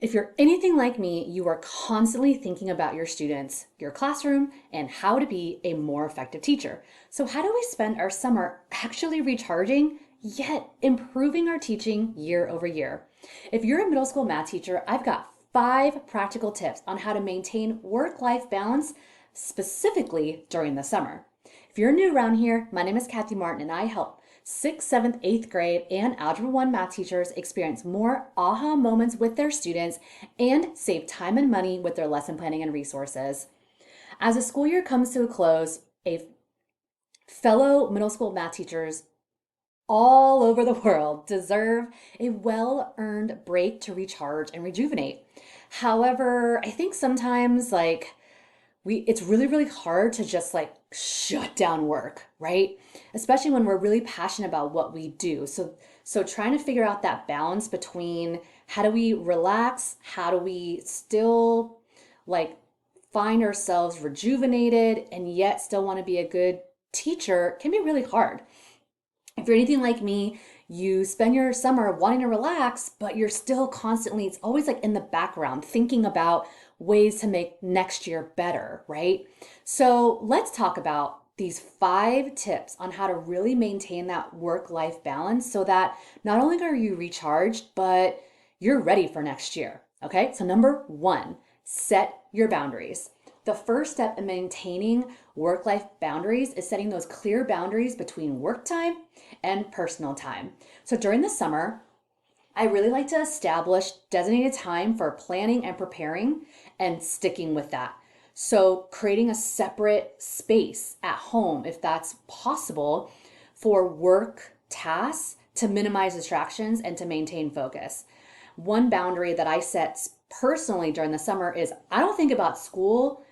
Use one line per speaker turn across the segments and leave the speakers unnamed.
If you're anything like me, you are constantly thinking about your students, your classroom, and how to be a more effective teacher. So, how do we spend our summer actually recharging, yet improving our teaching year over year? If you're a middle school math teacher, I've got 5 practical tips on how to maintain work life balance specifically during the summer. If you're new around here, my name is Kathy Martin and I help 6th, 7th, 8th grade, and Algebra 1 math teachers experience more aha moments with their students and save time and money with their lesson planning and resources. As the school year comes to a close, a fellow middle school math teachers all over the world deserve a well-earned break to recharge and rejuvenate. However, I think sometimes it's really hard to just shut down work, right? Especially when we're really passionate about what we do. So trying to figure out that balance between how do we relax, how do we still like find ourselves rejuvenated and yet still want to be a good teacher can be really hard. If you're anything like me, you spend your summer wanting to relax, but you're still constantly, it's always like in the background, thinking about ways to make next year better, right? So let's talk about these 5 tips on how to really maintain that work-life balance so that not only are you recharged, but you're ready for next year. Okay, so number 1, set your boundaries. The first step in maintaining work life boundaries is setting those clear boundaries between work time and personal time. So during the summer, I really like to establish designated time for planning and preparing and sticking with that. So creating a separate space at home, if that's possible, for work tasks to minimize distractions and to maintain focus. One boundary that I set personally during the summer is I don't think about school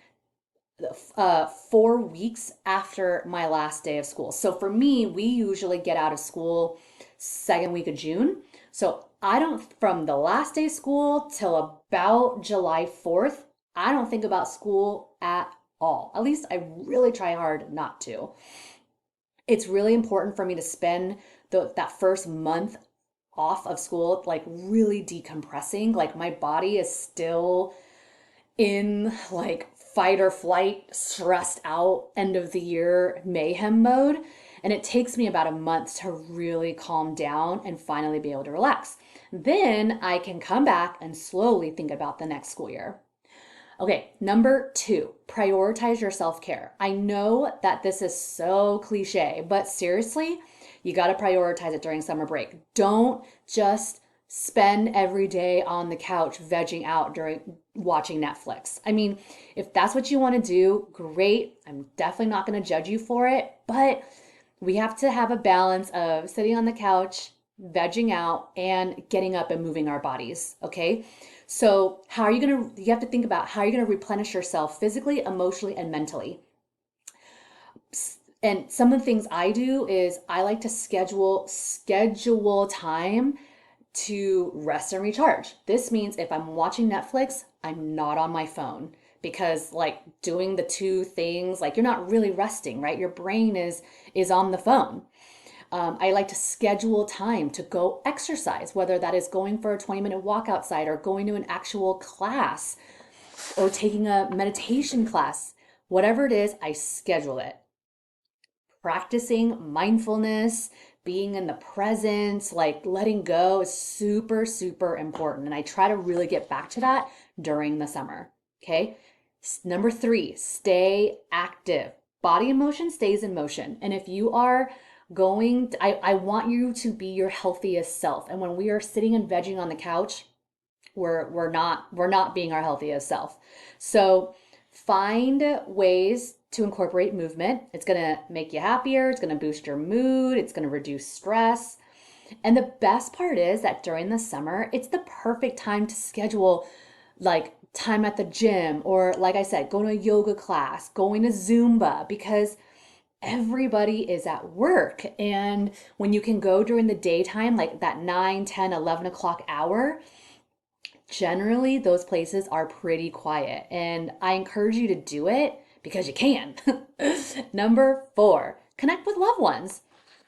4 weeks after my last day of school. So for me, we usually get out of school second week of June. So I don't, from the last day of school till about July 4th, I don't think about school at all. At least I really try hard not to. It's really important for me to spend that first month off of school, like really decompressing. Like my body is still in fight or flight, stressed out, end of the year mayhem mode. And it takes me about a month to really calm down and finally be able to relax. Then I can come back and slowly think about the next school year. Okay, number 2, prioritize your self care. I know that this is so cliche, but seriously, you got to prioritize it during summer break. Don't just spend every day on the couch vegging out during watching Netflix. I mean, if that's what you want to do, great. I'm definitely not going to judge you for it, but we have to have a balance of sitting on the couch, vegging out, and getting up and moving our bodies, okay? So, you have to think about how you're going to replenish yourself physically, emotionally, and mentally. And some of the things I do is I like to schedule time to rest and recharge. This means if I'm watching Netflix, I'm not on my phone because doing the two things, you're not really resting, right? Your brain is on the phone. I like to schedule time to go exercise, whether that is going for a 20-minute walk outside or going to an actual class or taking a meditation class. Whatever it is, I schedule it. Practicing mindfulness, being in the present, letting go is super important. And I try to really get back to that during the summer. Okay. Number 3, stay active. Body in motion stays in motion. And if you are I want you to be your healthiest self. And when we are sitting and vegging on the couch, we're not being our healthiest self. So find ways to incorporate movement. It's going to make you happier. It's going to boost your mood. It's going to reduce stress. And the best part is that during the summer, it's the perfect time to schedule time at the gym or, like I said, going to a yoga class, going to Zumba, because everybody is at work. And when you can go during the daytime, like that 9, 10, 11 o'clock hour, generally those places are pretty quiet. And I encourage you to do it because you can. Number 4, connect with loved ones.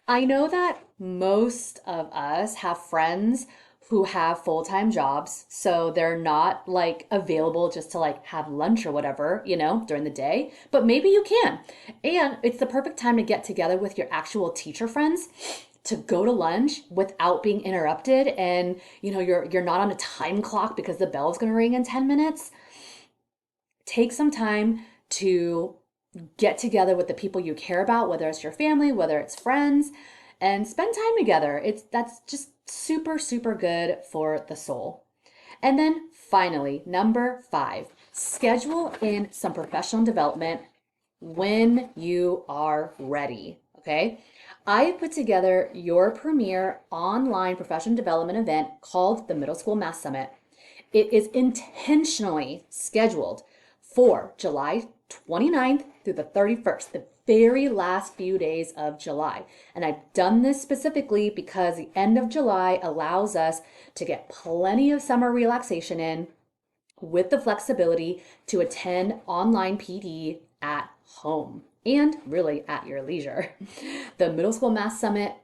I know that most of us have friends who have full-time jobs, so they're not like available just to like have lunch or whatever, during the day, but maybe you can. And it's the perfect time to get together with your actual teacher friends to go to lunch without being interrupted, and you're not on a time clock because the bell's going to ring in 10 minutes. Take some time to get together with the people you care about, whether it's your family, whether it's friends, and spend time together. That's just super, super good for the soul. And then finally, number 5, schedule in some professional development when you are ready. Okay. I put together your premier online professional development event called the Middle School Math Summit. It is intentionally scheduled for July 29th through the 31st, the very last few days of July. And I've done this specifically because the end of July allows us to get plenty of summer relaxation in with the flexibility to attend online PD at home and really at your leisure. The Middle School Math Summit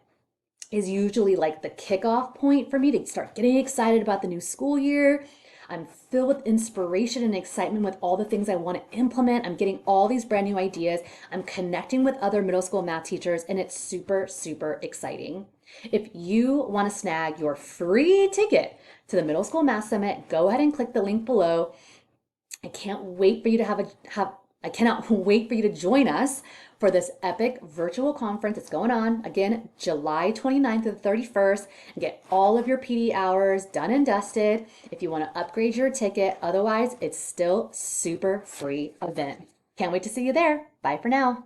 is usually like the kickoff point for me to start getting excited about the new school year. I'm filled with inspiration and excitement with all the things I want to implement. I'm getting all these brand new ideas. I'm connecting with other middle school math teachers, and it's super, super exciting. If you want to snag your free ticket to the Middle School Math Summit, go ahead and click the link below. I can't wait for you to I cannot wait for you to join us for this epic virtual conference that's going on, again, July 29th to the 31st, and get all of your PD hours done and dusted if you want to upgrade your ticket. Otherwise, it's still super free event. Can't wait to see you there. Bye for now.